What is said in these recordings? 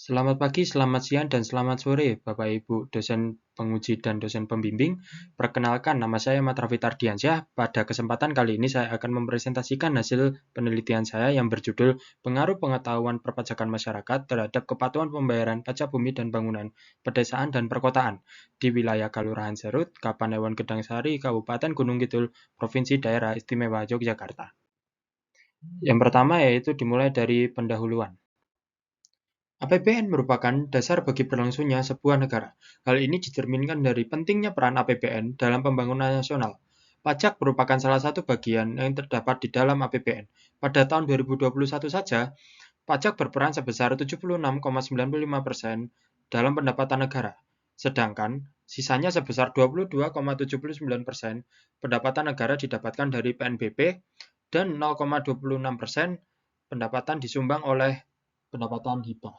Selamat pagi, selamat siang, dan selamat sore, Bapak Ibu dosen penguji dan dosen pembimbing. Perkenalkan, nama saya Mat Raffi Tardiansyah. Pada kesempatan kali ini saya akan mempresentasikan hasil penelitian saya yang berjudul Pengaruh Pengetahuan Perpajakan Masyarakat terhadap Kepatuhan Pembayaran Pajak Bumi dan Bangunan Pedesaan dan Perkotaan di wilayah Kalurahan Serut, Kapanewon Gedangsari, Kabupaten Gunung Kidul, Provinsi Daerah Istimewa Yogyakarta. Yang pertama yaitu dimulai dari pendahuluan. APBN merupakan dasar bagi berlangsungnya sebuah negara. Hal ini dicerminkan dari pentingnya peran APBN dalam pembangunan nasional. Pajak merupakan salah satu bagian yang terdapat di dalam APBN. Pada tahun 2021 saja, pajak berperan sebesar 76,95% dalam pendapatan negara. Sedangkan sisanya sebesar 22,79% pendapatan negara didapatkan dari PNBP dan 0,26% pendapatan disumbang oleh pendapatan hibah.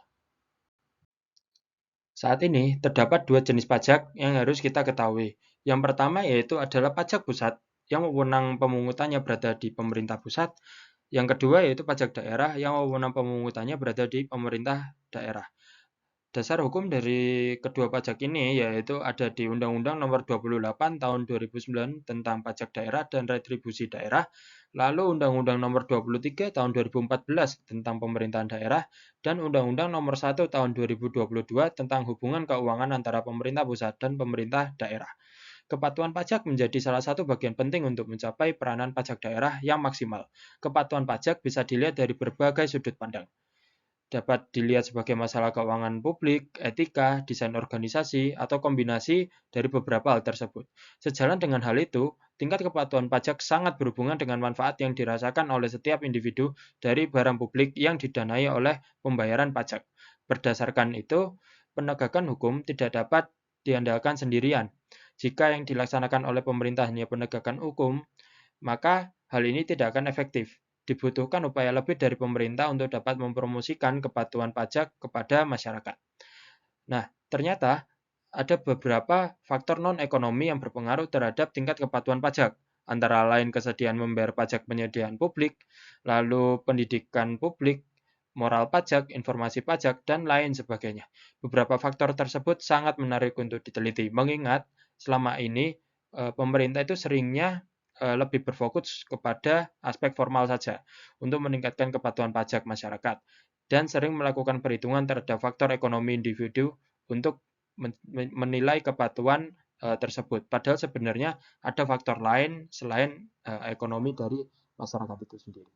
Saat ini, terdapat dua jenis pajak yang harus kita ketahui. Yang pertama yaitu adalah pajak pusat, yang wewenang pemungutannya berada di pemerintah pusat. Yang kedua yaitu pajak daerah, yang wewenang pemungutannya berada di pemerintah daerah. Dasar hukum dari kedua pajak ini yaitu ada di Undang-Undang Nomor 28 Tahun 2009 tentang Pajak Daerah dan Retribusi Daerah, lalu Undang-Undang Nomor 23 Tahun 2014 tentang Pemerintahan Daerah, dan Undang-Undang Nomor 1 Tahun 2022 tentang hubungan keuangan antara pemerintah pusat dan pemerintah daerah. Kepatuhan pajak menjadi salah satu bagian penting untuk mencapai peranan pajak daerah yang maksimal. Kepatuhan pajak bisa dilihat dari berbagai sudut pandang. Dapat dilihat sebagai masalah keuangan publik, etika, desain organisasi, atau kombinasi dari beberapa hal tersebut. Sejalan dengan hal itu, tingkat kepatuhan pajak sangat berhubungan dengan manfaat yang dirasakan oleh setiap individu dari barang publik yang didanai oleh pembayaran pajak. Berdasarkan itu, penegakan hukum tidak dapat diandalkan sendirian. Jika yang dilaksanakan oleh pemerintah hanya penegakan hukum, maka hal ini tidak akan efektif. Dibutuhkan upaya lebih dari pemerintah untuk dapat mempromosikan kepatuhan pajak kepada masyarakat. Nah, ternyata ada beberapa faktor non-ekonomi yang berpengaruh terhadap tingkat kepatuhan pajak, antara lain kesediaan membayar pajak penyediaan publik, lalu pendidikan publik, moral pajak, informasi pajak, dan lain sebagainya. Beberapa faktor tersebut sangat menarik untuk diteliti, mengingat selama ini pemerintah itu seringnya lebih berfokus kepada aspek formal saja untuk meningkatkan kepatuhan pajak masyarakat dan sering melakukan perhitungan terhadap faktor ekonomi individu untuk menilai kepatuhan tersebut. Padahal sebenarnya ada faktor lain selain ekonomi dari masyarakat itu sendiri.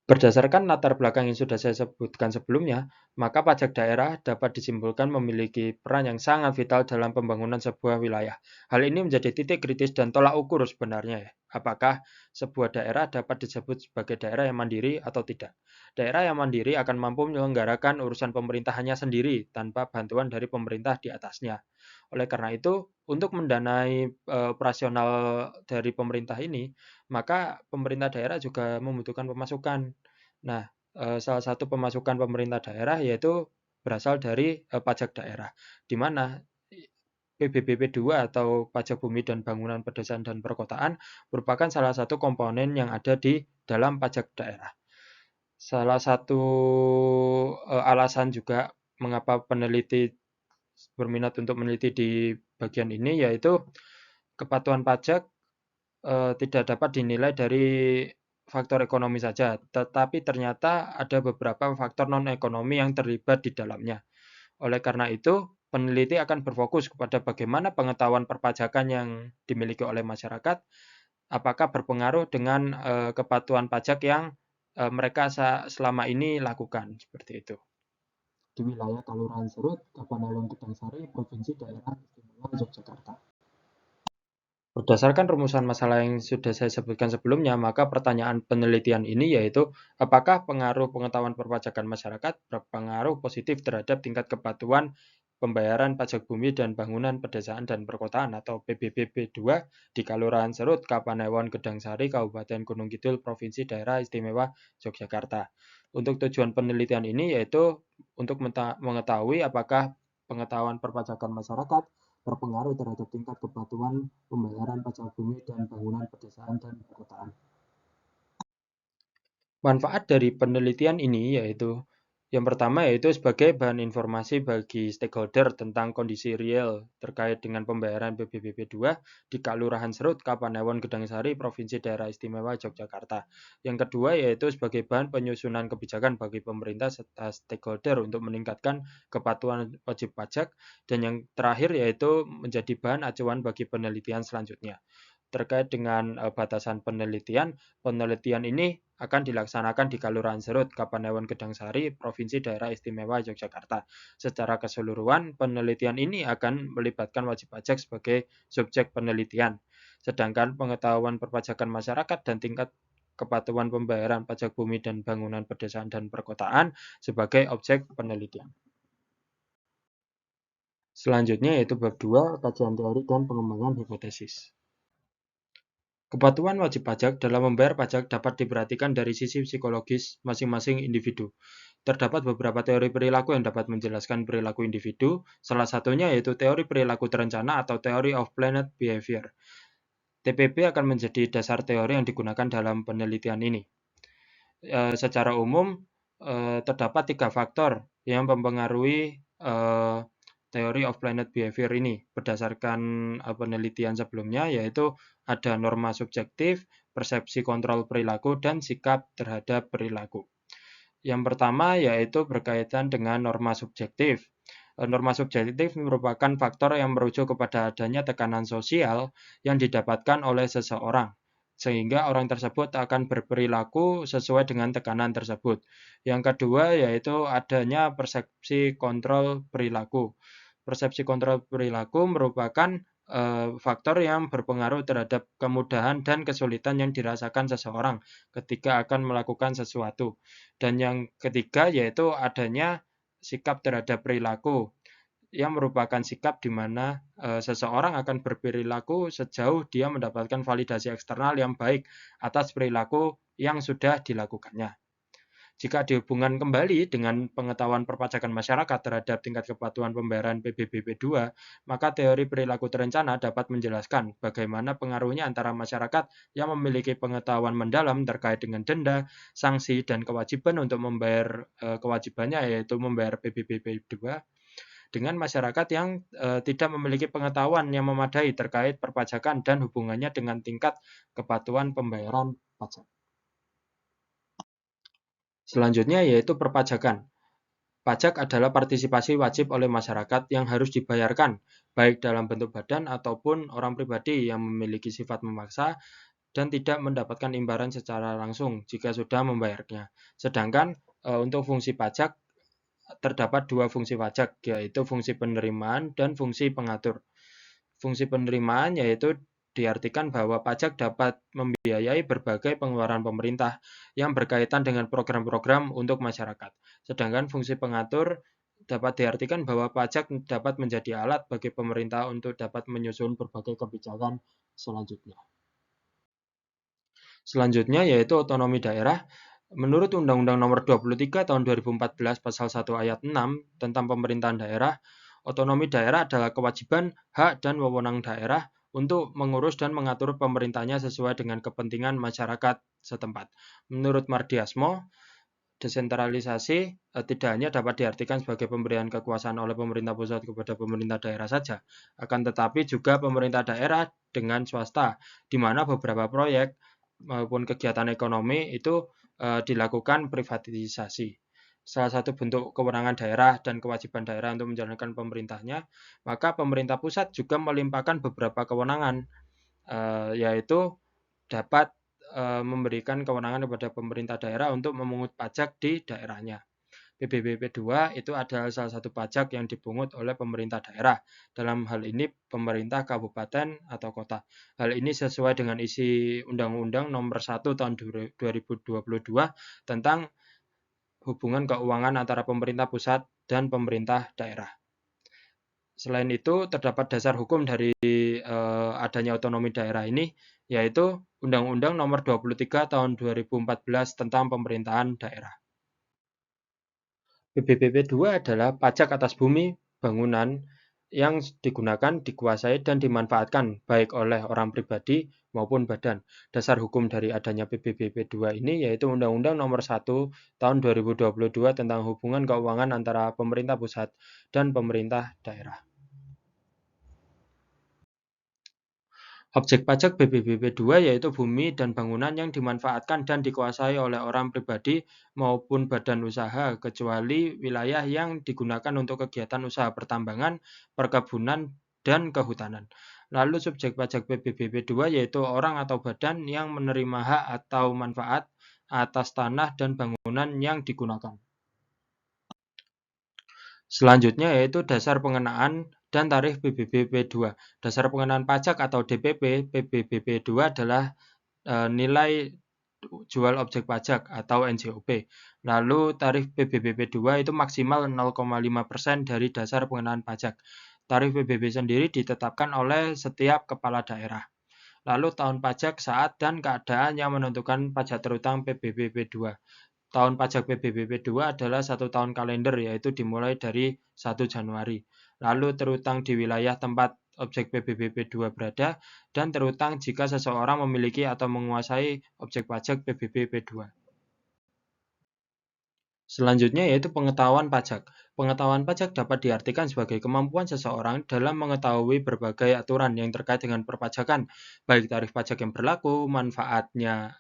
Berdasarkan latar belakang yang sudah saya sebutkan sebelumnya, maka pajak daerah dapat disimpulkan memiliki peran yang sangat vital dalam pembangunan sebuah wilayah. Hal ini menjadi titik kritis dan tolak ukur sebenarnya ya. Apakah sebuah daerah dapat disebut sebagai daerah yang mandiri atau tidak? Daerah yang mandiri akan mampu menyelenggarakan urusan pemerintahannya sendiri tanpa bantuan dari pemerintah di atasnya. Oleh karena itu, untuk mendanai operasional dari pemerintah ini, maka pemerintah daerah juga membutuhkan pemasukan. Nah, salah satu pemasukan pemerintah daerah yaitu berasal dari pajak daerah, di mana PBBP 2 atau Pajak Bumi dan Bangunan Pedesaan dan Perkotaan merupakan salah satu komponen yang ada di dalam pajak daerah. Salah satu alasan juga mengapa peneliti berminat untuk meneliti di bagian ini yaitu kepatuhan pajak tidak dapat dinilai dari faktor ekonomi saja, tetapi ternyata ada beberapa faktor non-ekonomi yang terlibat di dalamnya. Oleh karena itu, peneliti akan berfokus kepada bagaimana pengetahuan perpajakan yang dimiliki oleh masyarakat, apakah berpengaruh dengan kepatuhan pajak yang mereka selama ini lakukan, seperti itu. Di wilayah Kalurahan Serut, Kapanewon Gedangsari, Provinsi Daerah Istimewa Yogyakarta. Berdasarkan rumusan masalah yang sudah saya sebutkan sebelumnya, maka pertanyaan penelitian ini yaitu apakah pengaruh pengetahuan perpajakan masyarakat berpengaruh positif terhadap tingkat kepatuhan pembayaran pajak bumi dan bangunan pedesaan dan perkotaan atau PBBP 2 di Kalurahan Serut, Kapanewon Gedangsari, Kabupaten Gunung Kidul, Provinsi Daerah Istimewa Yogyakarta. Untuk tujuan penelitian ini yaitu untuk mengetahui apakah pengetahuan perpajakan masyarakat berpengaruh terhadap tingkat kepatuhan pembayaran pajak bumi dan bangunan pedesaan dan perkotaan. Manfaat dari penelitian ini yaitu Yang pertama yaitu sebagai bahan informasi bagi stakeholder tentang kondisi real terkait dengan pembayaran PBBP 2 di Kelurahan Serut, Kapanewon, Gedangsari, Provinsi Daerah Istimewa Yogyakarta. Yang kedua yaitu sebagai bahan penyusunan kebijakan bagi pemerintah serta stakeholder untuk meningkatkan kepatuhan wajib pajak. Dan yang terakhir yaitu menjadi bahan acuan bagi penelitian selanjutnya. Terkait dengan batasan penelitian ini akan dilaksanakan di Kelurahan Serut, Kapanewon, Gedangsari, Provinsi Daerah Istimewa Yogyakarta. Secara keseluruhan, penelitian ini akan melibatkan wajib pajak sebagai subjek penelitian. Sedangkan pengetahuan perpajakan masyarakat dan tingkat kepatuhan pembayaran pajak bumi dan bangunan pedesaan dan perkotaan sebagai objek penelitian. Selanjutnya yaitu bab 2, kajian teori dan pengembangan hipotesis. Kepatuhan wajib pajak dalam membayar pajak dapat diperhatikan dari sisi psikologis masing-masing individu. Terdapat beberapa teori perilaku yang dapat menjelaskan perilaku individu, salah satunya yaitu teori perilaku terencana atau Theory of Planned Behavior. TPB akan menjadi dasar teori yang digunakan dalam penelitian ini. Secara umum, terdapat 3 faktor yang mempengaruhi Theory of Planned Behavior ini berdasarkan penelitian sebelumnya, yaitu ada norma subjektif, persepsi kontrol perilaku, dan sikap terhadap perilaku. Yang pertama yaitu berkaitan dengan norma subjektif. Norma subjektif merupakan faktor yang merujuk kepada adanya tekanan sosial yang didapatkan oleh seseorang, sehingga orang tersebut akan berperilaku sesuai dengan tekanan tersebut. Yang kedua yaitu adanya persepsi kontrol perilaku. Persepsi kontrol perilaku merupakan faktor yang berpengaruh terhadap kemudahan dan kesulitan yang dirasakan seseorang ketika akan melakukan sesuatu. Dan yang ketiga yaitu adanya sikap terhadap perilaku yang merupakan sikap di mana seseorang akan berperilaku sejauh dia mendapatkan validasi eksternal yang baik atas perilaku yang sudah dilakukannya. Jika dihubungkan kembali dengan pengetahuan perpajakan masyarakat terhadap tingkat kepatuhan pembayaran PBBP 2, maka teori perilaku terencana dapat menjelaskan bagaimana pengaruhnya antara masyarakat yang memiliki pengetahuan mendalam terkait dengan denda, sanksi, dan kewajiban untuk membayar kewajibannya yaitu membayar PBBP 2 dengan masyarakat yang tidak memiliki pengetahuan yang memadai terkait perpajakan dan hubungannya dengan tingkat kepatuhan pembayaran pajak. Selanjutnya yaitu perpajakan. Pajak adalah partisipasi wajib oleh masyarakat yang harus dibayarkan, baik dalam bentuk badan ataupun orang pribadi yang memiliki sifat memaksa dan tidak mendapatkan imbalan secara langsung jika sudah membayarnya. Sedangkan untuk fungsi pajak terdapat 2 fungsi pajak, yaitu fungsi penerimaan dan fungsi pengatur. Fungsi penerimaan yaitu diartikan bahwa pajak dapat membiayai berbagai pengeluaran pemerintah yang berkaitan dengan program-program untuk masyarakat. Sedangkan fungsi pengatur dapat diartikan bahwa pajak dapat menjadi alat bagi pemerintah untuk dapat menyusun berbagai kebijakan selanjutnya. Selanjutnya yaitu otonomi daerah. Menurut Undang-Undang Nomor 23 Tahun 2014 Pasal 1 Ayat 6 tentang pemerintahan daerah, otonomi daerah adalah kewajiban, hak, dan wewenang daerah untuk mengurus dan mengatur pemerintahnya sesuai dengan kepentingan masyarakat setempat. Menurut Mardiasmo, desentralisasi tidak hanya dapat diartikan sebagai pemberian kekuasaan oleh pemerintah pusat kepada pemerintah daerah saja, akan tetapi juga pemerintah daerah dengan swasta, di mana beberapa proyek maupun kegiatan ekonomi itu dilakukan privatisasi. Salah satu bentuk kewenangan daerah dan kewajiban daerah untuk menjalankan pemerintahnya, maka pemerintah pusat juga melimpahkan beberapa kewenangan, yaitu dapat memberikan kewenangan kepada pemerintah daerah untuk memungut pajak di daerahnya. PBBP 2 itu adalah salah satu pajak yang dipungut oleh pemerintah daerah, dalam hal ini pemerintah kabupaten atau kota. Hal ini sesuai dengan isi Undang-Undang Nomor 1 Tahun 2022 tentang hubungan keuangan antara pemerintah pusat dan pemerintah daerah. Selain itu, terdapat dasar hukum dari adanya otonomi daerah ini, yaitu Undang-Undang Nomor 23 Tahun 2014 tentang pemerintahan daerah. PBBP 2 adalah pajak atas bumi, bangunan, yang digunakan, dikuasai, dan dimanfaatkan baik oleh orang pribadi maupun badan. Dasar hukum dari adanya PBBP 2 ini yaitu Undang-Undang Nomor 1 Tahun 2022 tentang hubungan keuangan antara pemerintah pusat dan pemerintah daerah. Objek pajak PBBP 2 yaitu bumi dan bangunan yang dimanfaatkan dan dikuasai oleh orang pribadi maupun badan usaha kecuali wilayah yang digunakan untuk kegiatan usaha pertambangan, perkebunan, dan kehutanan. Lalu subjek pajak PBBP 2 yaitu orang atau badan yang menerima hak atau manfaat atas tanah dan bangunan yang digunakan. Selanjutnya yaitu dasar pengenaan dan tarif PBBP 2. Dasar pengenaan pajak atau DPP PBBP 2 adalah nilai jual objek pajak atau NJOP. Lalu tarif PBBP 2 itu maksimal 0,5% dari dasar pengenaan pajak. Tarif PBB sendiri ditetapkan oleh setiap kepala daerah. Lalu tahun pajak saat dan keadaan yang menentukan pajak terutang PBBP 2. Tahun pajak PBBP 2 adalah 1 tahun kalender yaitu dimulai dari 1 Januari. Lalu terutang di wilayah tempat objek PBBP 2 berada dan terutang jika seseorang memiliki atau menguasai objek pajak PBBP 2. Selanjutnya yaitu pengetahuan pajak. Pengetahuan pajak dapat diartikan sebagai kemampuan seseorang dalam mengetahui berbagai aturan yang terkait dengan perpajakan, baik tarif pajak yang berlaku, manfaatnya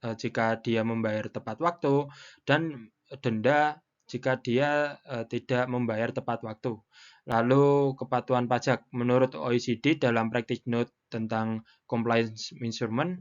jika dia membayar tepat waktu, dan denda jika dia tidak membayar tepat waktu. Lalu kepatuhan pajak. Menurut OECD dalam Practice Note tentang Compliance Measurement,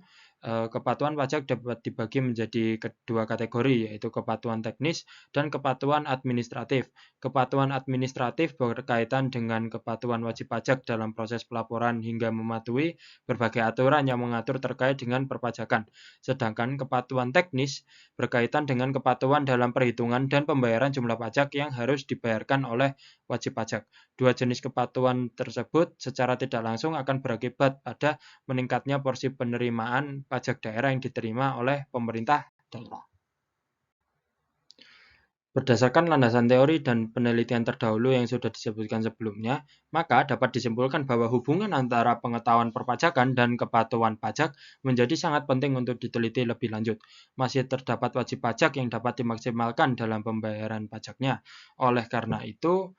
kepatuhan pajak dapat dibagi menjadi kedua kategori, yaitu kepatuhan teknis dan kepatuhan administratif. Kepatuhan administratif berkaitan dengan kepatuhan wajib pajak dalam proses pelaporan hingga mematuhi berbagai aturan yang mengatur terkait dengan perpajakan. Sedangkan kepatuhan teknis berkaitan dengan kepatuhan dalam perhitungan dan pembayaran jumlah pajak yang harus dibayarkan oleh wajib pajak. Dua jenis kepatuhan tersebut secara tidak langsung akan berakibat pada meningkatnya porsi penerimaan pajak daerah yang diterima oleh pemerintah daerah. Berdasarkan landasan teori dan penelitian terdahulu yang sudah disebutkan sebelumnya, maka dapat disimpulkan bahwa hubungan antara pengetahuan perpajakan dan kepatuhan pajak menjadi sangat penting untuk diteliti lebih lanjut. Masih terdapat wajib pajak yang dapat dimaksimalkan dalam pembayaran pajaknya. Oleh karena itu,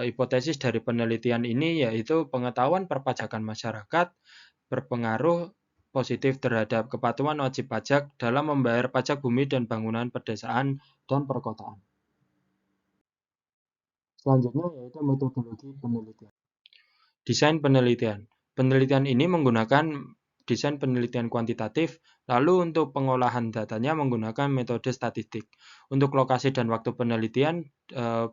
hipotesis dari penelitian ini yaitu pengetahuan perpajakan masyarakat berpengaruh positif terhadap kepatuhan wajib pajak dalam membayar pajak bumi dan bangunan pedesaan dan perkotaan. Selanjutnya yaitu metodologi penelitian. Desain penelitian. Penelitian ini menggunakan desain penelitian kuantitatif, lalu untuk pengolahan datanya menggunakan metode statistik. Untuk lokasi dan waktu penelitian,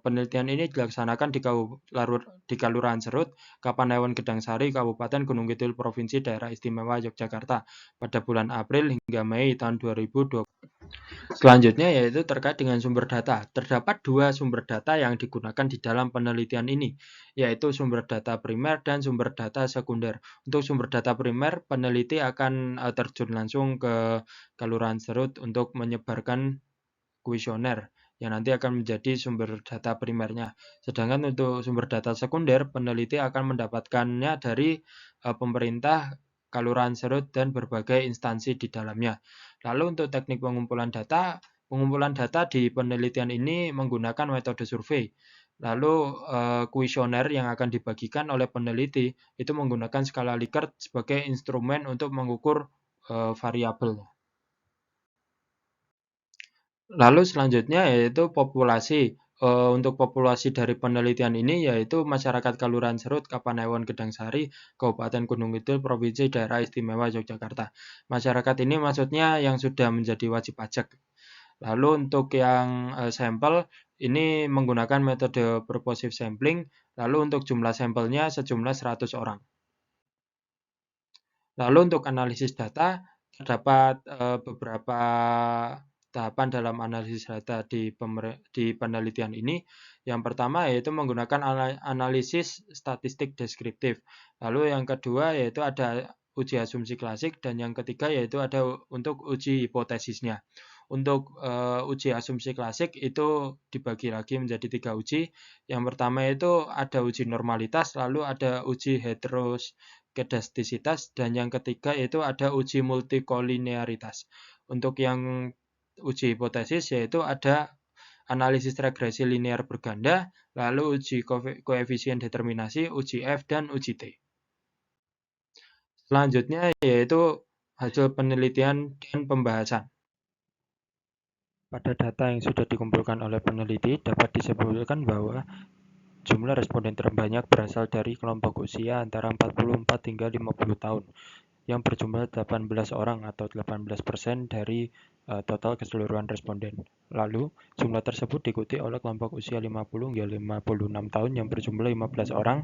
penelitian ini dilaksanakan di Kelurahan Serut, Kapanewon Gedangsari, Kabupaten Gunung Kidul, Provinsi Daerah Istimewa Yogyakarta pada bulan April hingga Mei tahun 2020. Selanjutnya yaitu terkait dengan sumber data. Terdapat dua sumber data yang digunakan di dalam penelitian ini, yaitu sumber data primer dan sumber data sekunder. Untuk sumber data primer, peneliti akan terjun langsung ke Kelurahan Serut untuk menyebarkan kuesioner yang nanti akan menjadi sumber data primernya. Sedangkan untuk sumber data sekunder, peneliti akan mendapatkannya dari pemerintah, Kelurahan Serut, dan berbagai instansi di dalamnya. Lalu untuk teknik pengumpulan data di penelitian ini menggunakan metode survei. Lalu kuesioner yang akan dibagikan oleh peneliti itu menggunakan skala Likert sebagai instrumen untuk mengukur variabel. Lalu selanjutnya yaitu populasi. Untuk populasi dari penelitian ini yaitu masyarakat Kelurahan Serut, Kapanewon Gedangsari, Kabupaten Gunung Kidul, Provinsi Daerah Istimewa Yogyakarta. Masyarakat ini maksudnya yang sudah menjadi wajib pajak. Lalu untuk yang sampel ini menggunakan metode purposive sampling. Lalu untuk jumlah sampelnya sejumlah 100 orang. Lalu untuk analisis data terdapat beberapa tahapan dalam analisis data di penelitian ini. Yang pertama yaitu menggunakan analisis statistik deskriptif. Lalu yang kedua yaitu ada uji asumsi klasik dan yang ketiga yaitu ada untuk uji hipotesisnya. Untuk uji asumsi klasik itu dibagi lagi menjadi 3 uji. Yang pertama itu ada uji normalitas, lalu ada uji heteroskedastisitas, dan yang ketiga itu ada uji multikolinearitas. Untuk yang uji hipotesis yaitu ada analisis regresi linear berganda, lalu uji koefisien determinasi, uji F, dan uji T. Selanjutnya yaitu hasil penelitian dan pembahasan. Pada data yang sudah dikumpulkan oleh peneliti, dapat disimpulkan bahwa jumlah responden terbanyak berasal dari kelompok usia antara 44 hingga 50 tahun, yang berjumlah 18 orang atau 18% dari total keseluruhan responden. Lalu, jumlah tersebut diikuti oleh kelompok usia 50 hingga 56 tahun yang berjumlah 15 orang,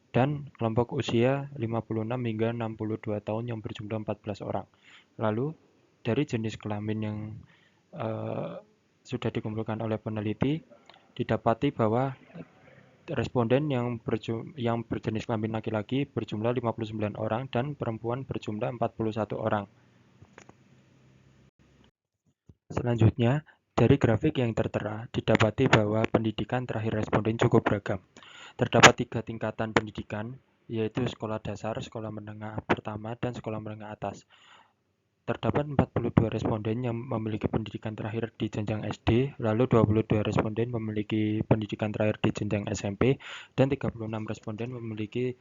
dan kelompok usia 56 hingga 62 tahun yang berjumlah 14 orang. Lalu, dari jenis kelamin yang sudah dikumpulkan oleh peneliti, didapati bahwa responden yang berjenis kelamin laki-laki berjumlah 59 orang dan perempuan berjumlah 41 orang. Selanjutnya, dari grafik yang tertera, didapati bahwa pendidikan terakhir responden cukup beragam. Terdapat 3 tingkatan pendidikan, yaitu sekolah dasar, sekolah menengah pertama, dan sekolah menengah atas. Terdapat 42 responden yang memiliki pendidikan terakhir di jenjang SD, lalu 22 responden memiliki pendidikan terakhir di jenjang SMP, dan 36 responden memiliki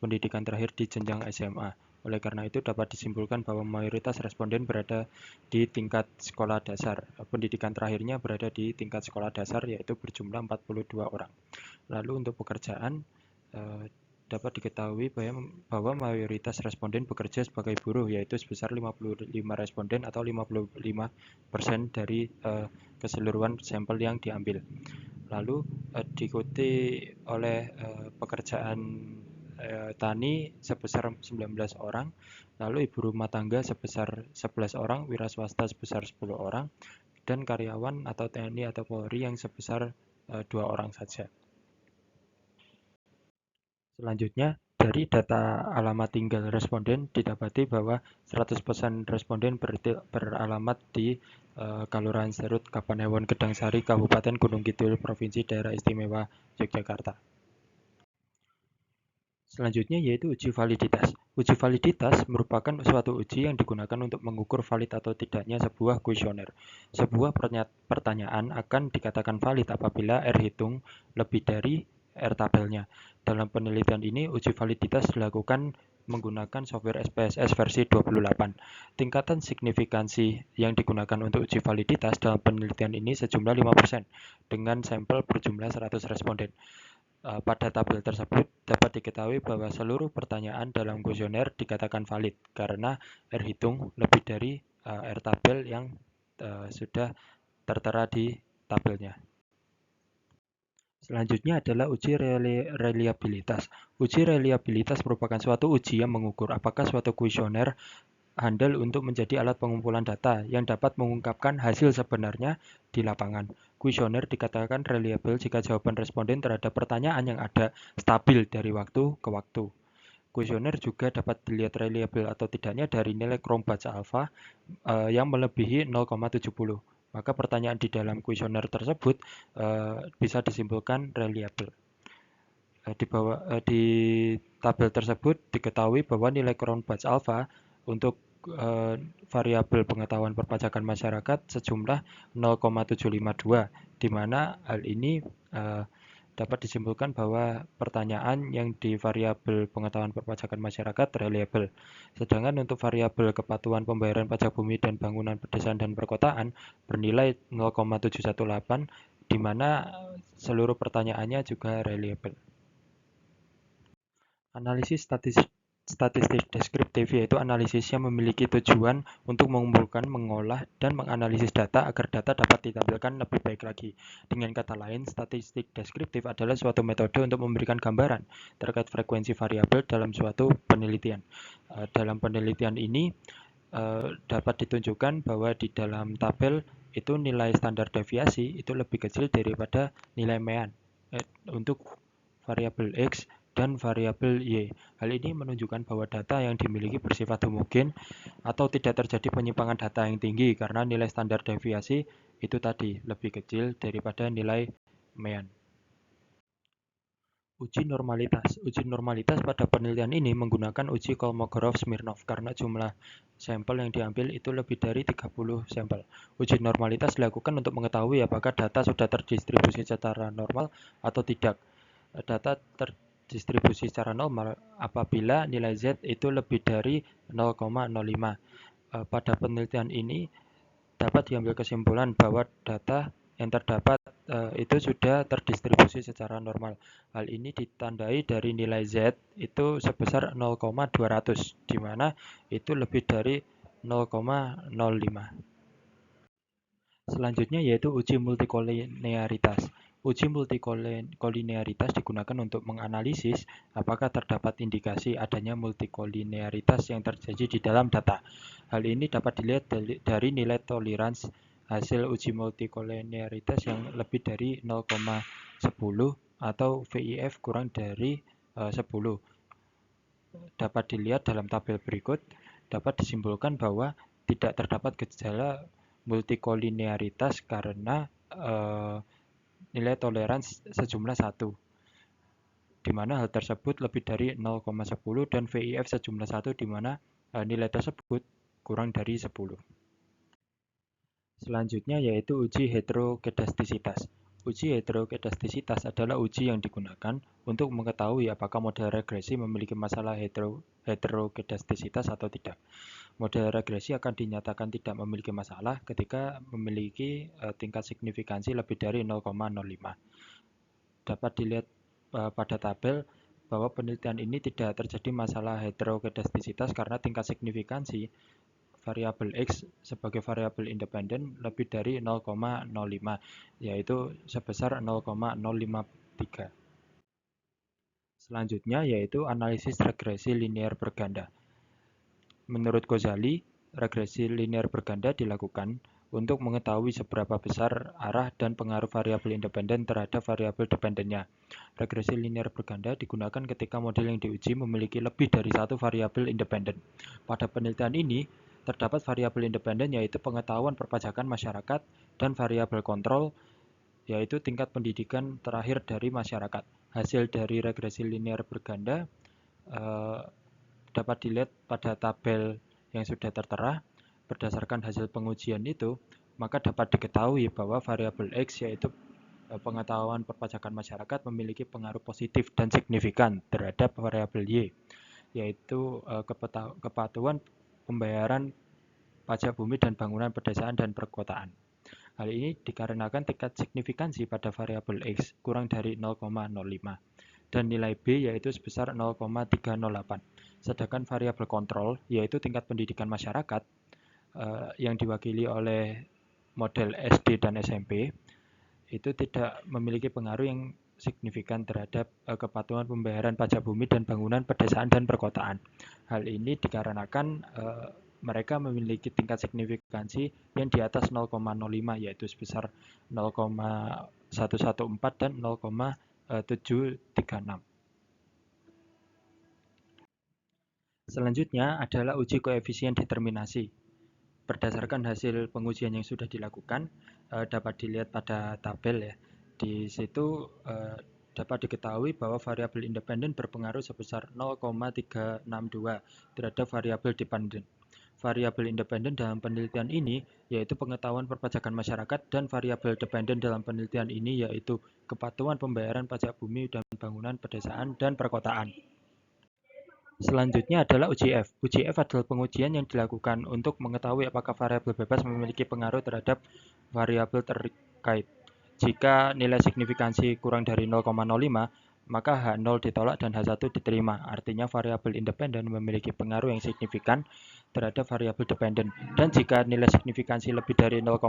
pendidikan terakhir di jenjang SMA. Oleh karena itu, dapat disimpulkan bahwa mayoritas responden berada di tingkat sekolah dasar. Pendidikan terakhirnya berada di tingkat sekolah dasar, yaitu berjumlah 42 orang. Lalu untuk pekerjaan, dapat diketahui bahwa mayoritas responden bekerja sebagai buruh, yaitu sebesar 55 responden atau 55% dari keseluruhan sampel yang diambil. Lalu diikuti oleh pekerjaan tani sebesar 19 orang, lalu ibu rumah tangga sebesar 11 orang, wira swasta sebesar 10 orang, dan karyawan atau TNI atau Polri yang sebesar 2 orang saja. Selanjutnya, dari data alamat tinggal responden, didapati bahwa 100% responden beralamat di Kelurahan Serut, Kapanewon, Gedangsari, Kabupaten Gunung Kidul, Provinsi Daerah Istimewa Yogyakarta. Selanjutnya yaitu uji validitas. Uji validitas merupakan suatu uji yang digunakan untuk mengukur valid atau tidaknya sebuah kuesioner. Sebuah pertanyaan akan dikatakan valid apabila R hitung lebih dari R tabelnya. Dalam penelitian ini, uji validitas dilakukan menggunakan software SPSS versi 28. Tingkatan signifikansi yang digunakan untuk uji validitas dalam penelitian ini sejumlah 5% dengan sampel berjumlah 100 responden. Pada tabel tersebut dapat diketahui bahwa seluruh pertanyaan dalam kuesioner dikatakan valid karena R hitung lebih dari R tabel yang sudah tertera di tabelnya. Selanjutnya adalah uji reliabilitas. Uji reliabilitas merupakan suatu uji yang mengukur apakah suatu kuesioner handal untuk menjadi alat pengumpulan data yang dapat mengungkapkan hasil sebenarnya di lapangan. Kuesioner dikatakan reliable jika jawaban responden terhadap pertanyaan yang ada stabil dari waktu ke waktu. Kuesioner juga dapat dilihat reliable atau tidaknya dari nilai Cronbach alpha yang melebihi 0,70. Maka pertanyaan di dalam kuesioner tersebut bisa disimpulkan reliable. Di tabel tersebut diketahui bahwa nilai Cronbach alpha untuk variabel pengetahuan perpajakan masyarakat sejumlah 0,752, di mana hal ini dapat disimpulkan bahwa pertanyaan yang di variabel pengetahuan perpajakan masyarakat reliable. Sedangkan untuk variabel kepatuhan pembayaran pajak bumi dan bangunan pedesaan dan perkotaan bernilai 0,718, di mana seluruh pertanyaannya juga reliable. Analisis statistik deskriptif yaitu analisis yang memiliki tujuan untuk mengumpulkan, mengolah, dan menganalisis data agar data dapat ditampilkan lebih baik lagi. Dengan kata lain, statistik deskriptif adalah suatu metode untuk memberikan gambaran terkait frekuensi variabel dalam suatu penelitian. Dalam penelitian ini dapat ditunjukkan bahwa di dalam tabel itu nilai standar deviasi itu lebih kecil daripada nilai mean. Untuk variabel X dan variabel Y. Hal ini menunjukkan bahwa data yang dimiliki bersifat homogen atau tidak terjadi penyimpangan data yang tinggi karena nilai standar deviasi itu tadi lebih kecil daripada nilai mean. Uji normalitas. Uji normalitas pada penelitian ini menggunakan uji Kolmogorov-Smirnov karena jumlah sampel yang diambil itu lebih dari 30 sampel. Uji normalitas dilakukan untuk mengetahui apakah data sudah terdistribusi secara normal atau tidak. Data terdistribusi secara normal apabila nilai Z itu lebih dari 0,05. Pada penelitian ini dapat diambil kesimpulan bahwa data yang terdapat itu sudah terdistribusi secara normal. Hal ini ditandai dari nilai Z itu sebesar 0,200, di mana itu lebih dari 0,05. Selanjutnya yaitu uji multikolinearitas. Uji multikolinearitas digunakan untuk menganalisis apakah terdapat indikasi adanya multikolinearitas yang terjadi di dalam data. Hal ini dapat dilihat dari nilai toleransi hasil uji multikolinearitas yang lebih dari 0,10 atau VIF kurang dari 10. Dapat dilihat dalam tabel berikut, dapat disimpulkan bahwa tidak terdapat gejala multikolinearitas karena nilai toleransi sejumlah 1, di mana hal tersebut lebih dari 0,10 dan VIF sejumlah 1 di mana nilai tersebut kurang dari 10. Selanjutnya yaitu uji heterokedastisitas. Uji heterokedastisitas adalah uji yang digunakan untuk mengetahui apakah model regresi memiliki masalah heterokedastisitas atau tidak. Model regresi akan dinyatakan tidak memiliki masalah ketika memiliki tingkat signifikansi lebih dari 0,05. Dapat dilihat pada tabel bahwa penelitian ini tidak terjadi masalah heterokedastisitas karena tingkat signifikansi variabel X sebagai variabel independen lebih dari 0,05, yaitu sebesar 0,053. Selanjutnya yaitu analisis regresi linear berganda. Menurut Ghazali, regresi linear berganda dilakukan untuk mengetahui seberapa besar arah dan pengaruh variabel independen terhadap variabel dependennya. Regresi linear berganda digunakan ketika model yang diuji memiliki lebih dari satu variabel independen. Pada penelitian ini, terdapat variabel independen yaitu pengetahuan perpajakan masyarakat dan variabel kontrol yaitu tingkat pendidikan terakhir dari masyarakat. Hasil dari regresi linear berganda dapat dilihat pada tabel yang sudah tertera. Berdasarkan hasil pengujian itu, maka dapat diketahui bahwa variabel X yaitu pengetahuan perpajakan masyarakat memiliki pengaruh positif dan signifikan terhadap variabel Y, yaitu kepatuhan pembayaran pajak bumi dan bangunan pedesaan dan perkotaan. Hal ini dikarenakan tingkat signifikansi pada variabel X kurang dari 0,05 dan nilai B yaitu sebesar 0,308. Sedangkan variabel kontrol yaitu tingkat pendidikan masyarakat yang diwakili oleh model SD dan SMP itu tidak memiliki pengaruh yang signifikan terhadap kepatuhan pembayaran pajak bumi dan bangunan pedesaan dan perkotaan. Hal ini dikarenakan mereka memiliki tingkat signifikansi yang di atas 0,05 yaitu sebesar 0,114 dan 0,736. Selanjutnya adalah uji koefisien determinasi. Berdasarkan hasil pengujian yang sudah dilakukan, dapat dilihat pada tabel ya. Di situ dapat diketahui bahwa variabel independen berpengaruh sebesar 0,362 terhadap variabel dependen. Variabel independen dalam penelitian ini yaitu pengetahuan perpajakan masyarakat dan variabel dependen dalam penelitian ini yaitu kepatuhan pembayaran pajak bumi dan bangunan pedesaan dan perkotaan. Selanjutnya adalah uji F. Uji F adalah pengujian yang dilakukan untuk mengetahui apakah variabel bebas memiliki pengaruh terhadap variabel terkait. Jika nilai signifikansi kurang dari 0,05, maka H0 ditolak dan H1 diterima. Artinya variabel independen memiliki pengaruh yang signifikan terhadap variabel dependen. Dan jika nilai signifikansi lebih dari 0,05,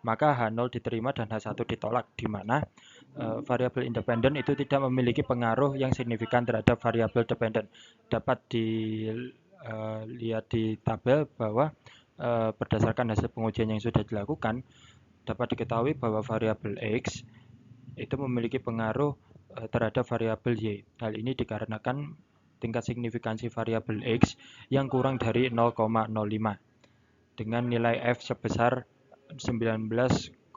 maka H0 diterima dan H1 ditolak, di mana variabel independen itu tidak memiliki pengaruh yang signifikan terhadap variabel dependen. Dapat dilihat di tabel bahwa berdasarkan hasil pengujian yang sudah dilakukan, dapat diketahui bahwa variabel X itu memiliki pengaruh terhadap variabel Y. Hal ini dikarenakan tingkat signifikansi variabel X yang kurang dari 0,05 dengan nilai F sebesar 19,709.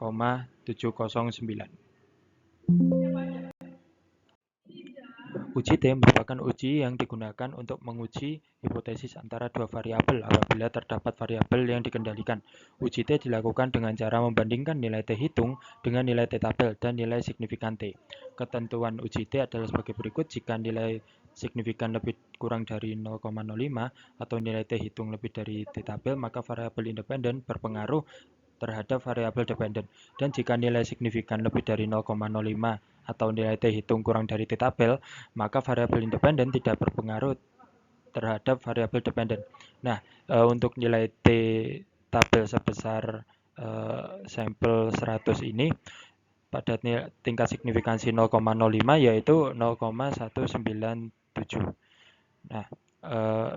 Uji T merupakan uji yang digunakan untuk menguji hipotesis antara dua variabel apabila terdapat variabel yang dikendalikan. Uji T dilakukan dengan cara membandingkan nilai T hitung dengan nilai T tabel dan nilai signifikan T. Ketentuan uji T adalah sebagai berikut: jika nilai signifikan lebih kurang dari 0,05 atau nilai T hitung lebih dari T tabel, maka variabel independen berpengaruh terhadap variabel dependen. Dan jika nilai signifikan lebih dari 0,05 atau nilai T hitung kurang dari T tabel, maka variabel independen tidak berpengaruh terhadap variabel dependen. Nah, untuk nilai T tabel sebesar sampel 100 ini pada tingkat signifikansi 0,05 yaitu 0,197. Nah,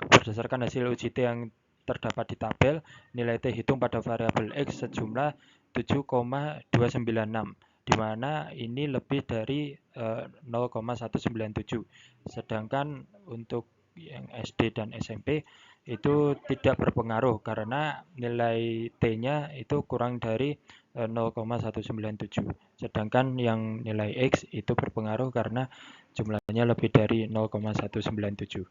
berdasarkan hasil uji T yang terdapat di tabel, nilai T hitung pada variabel X sejumlah 7,296, di mana ini lebih dari 0,197. Sedangkan untuk yang SD dan SMP itu tidak berpengaruh karena nilai T-nya itu kurang dari 0,197. Sedangkan yang nilai X itu berpengaruh karena jumlahnya lebih dari 0,197.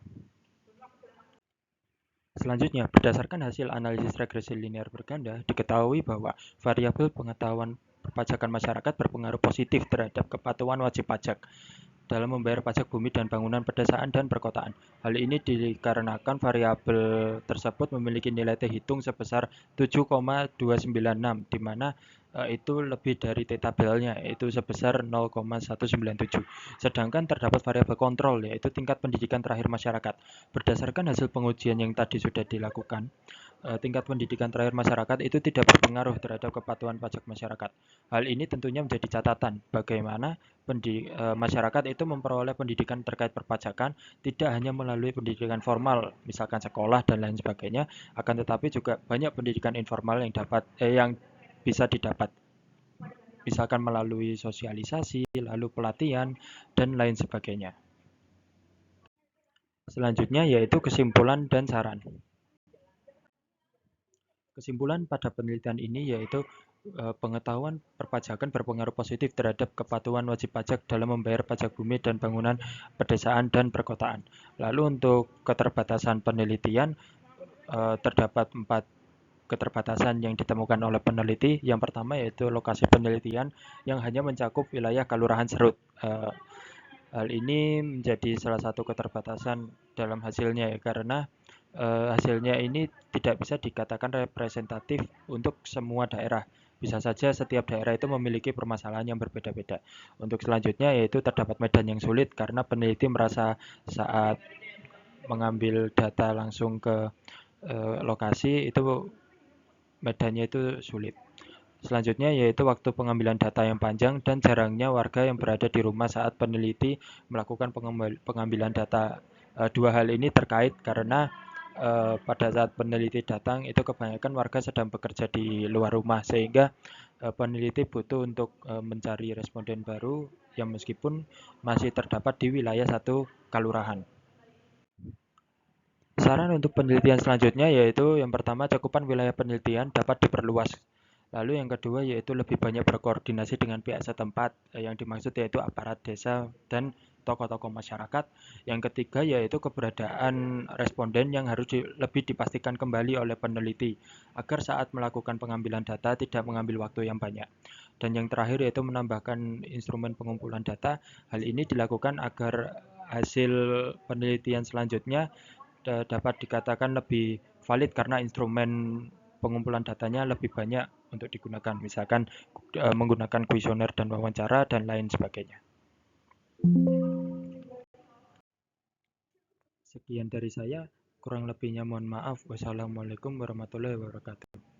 Selanjutnya, berdasarkan hasil analisis regresi linear berganda, diketahui bahwa variabel pengetahuan perpajakan masyarakat berpengaruh positif terhadap kepatuhan wajib pajak dalam membayar pajak bumi dan bangunan pedesaan dan perkotaan. Hal ini dikarenakan variabel tersebut memiliki nilai T hitung sebesar 7,296, di mana itu lebih dari T tabelnya, yaitu sebesar 0,197. Sedangkan terdapat variabel kontrol, yaitu tingkat pendidikan terakhir masyarakat. Berdasarkan hasil pengujian yang tadi sudah dilakukan, tingkat pendidikan terakhir masyarakat itu tidak berpengaruh terhadap kepatuhan pajak masyarakat. Hal ini tentunya menjadi catatan bagaimana masyarakat itu memperoleh pendidikan terkait perpajakan tidak hanya melalui pendidikan formal, misalkan sekolah dan lain sebagainya, akan tetapi juga banyak pendidikan informal yang bisa didapat, misalkan melalui sosialisasi, lalu pelatihan, dan lain sebagainya. Selanjutnya yaitu kesimpulan dan saran. Kesimpulan pada penelitian ini yaitu pengetahuan perpajakan berpengaruh positif terhadap kepatuhan wajib pajak dalam membayar pajak bumi dan bangunan pedesaan dan perkotaan. Lalu untuk keterbatasan penelitian, terdapat 4 keterbatasan yang ditemukan oleh peneliti. Yang pertama yaitu lokasi penelitian yang hanya mencakup wilayah Kelurahan Serut. Hal ini menjadi salah satu keterbatasan dalam hasilnya ya, karena hasilnya ini tidak bisa dikatakan representatif untuk semua daerah. Bisa saja setiap daerah itu memiliki permasalahan yang berbeda-beda. Untuk selanjutnya yaitu terdapat medan yang sulit karena peneliti merasa saat mengambil data langsung ke lokasi itu medannya itu sulit. Selanjutnya yaitu waktu pengambilan data yang panjang dan jarangnya warga yang berada di rumah saat peneliti melakukan pengambilan data. Dua hal ini terkait karena pada saat peneliti datang itu kebanyakan warga sedang bekerja di luar rumah, sehingga peneliti butuh untuk mencari responden baru yang meskipun masih terdapat di wilayah satu kelurahan. Saran untuk penelitian selanjutnya yaitu yang pertama, cakupan wilayah penelitian dapat diperluas. Lalu yang kedua yaitu lebih banyak berkoordinasi dengan pihak setempat, yang dimaksud yaitu aparat desa dan tokoh-tokoh masyarakat. Yang ketiga yaitu keberadaan responden yang harus lebih dipastikan kembali oleh peneliti agar saat melakukan pengambilan data tidak mengambil waktu yang banyak. Dan yang terakhir yaitu menambahkan instrumen pengumpulan data. Hal ini dilakukan agar hasil penelitian selanjutnya dapat dikatakan lebih valid karena instrumen pengumpulan datanya lebih banyak untuk digunakan, misalkan menggunakan kuesioner dan wawancara dan lain sebagainya. Sekian dari saya, kurang lebihnya mohon maaf. Wassalamualaikum warahmatullahi wabarakatuh.